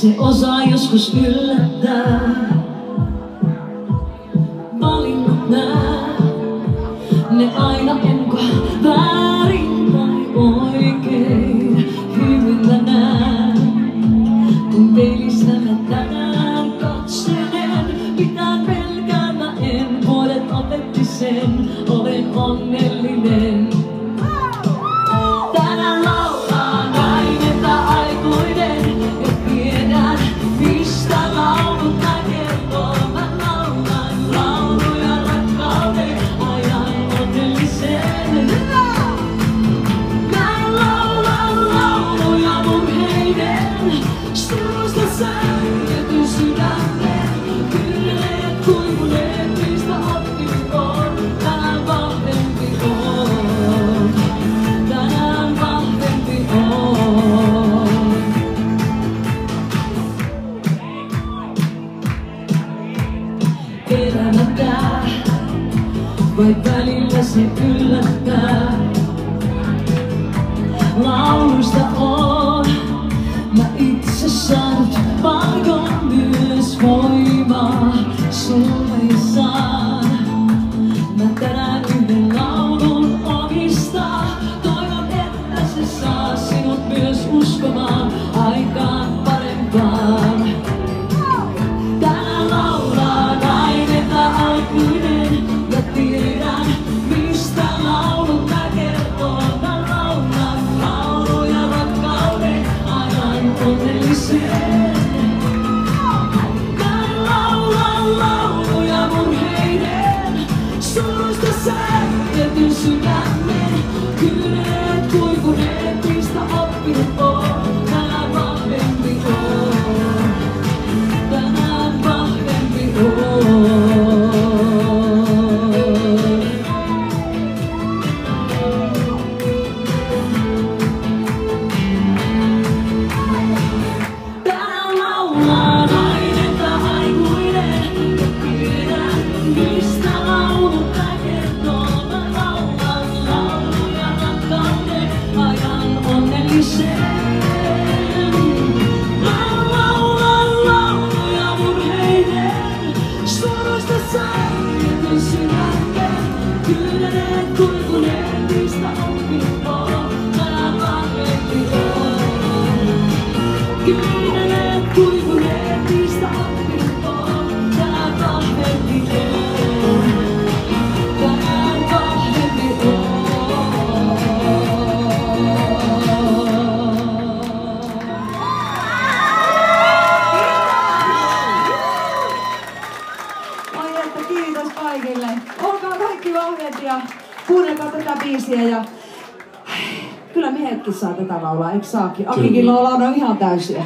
Se osaa joskus yllättää. Valinnut nää, ne aina onko väärin vai oikein. Hyvin mä näen, kun peilistä mä tänään katselen. Mitään pelkää mä en, vuodet opetti sen, olen onnellinen. Tänään laulaa nainen tai aikuinen, ja tiedän mistä laulut mä kertoo. Mä laulan lauluja rakkauden, ajan onnellisen. Mä laulan lauluja murheiden, surusta särjetyn sydämen. Kylleet kuivuneet, mistä oppinut on, tänään vahvempi on. Tänään vahvempi on. Elämä tää, vai välillä se yllättää. Laulusta on mä itse saanut paljon myös voimaa. Sulle saan mä tänään yhden laulun omistaa. Toivon, että se saa sinut myös uskomaan aikaan parempaan. Tänään laulaa nainen tai aikuinen, ja tiedän mistä laulut mä kertoo. Mä laulan lauluja rakkauden, ajan onnellisen. Mä laulan lauluja murheiden, surusta särjetyn sydämen. Kylleet kuivuneet, mistä oppinut on, tänään vahvempi on. Tänään vahvempi on. Tänään laulaa nainen tai aikuinen, ja tiedän mistä laulut mä kertoo. Mä laulan lauluja rakkauden, ajan onnellisen. Mä laulan lauluja murheiden, surusta särjetyn sydämen. Kylleet kuivuneet, mistä oppinut on, tänään vahvempi on. Kylleet kuivuneet, mistä oppinut on, tänään vahvempi on. Tänään vahvempi on. Oi että kiitos kaikille. Olkaa kaikki vahvet ja kuunnelkaa tätä biisiä. Ja kyllä miehetkin saa tätä laulaa, eikö saakin? Akikin laulaa ihan täysiä.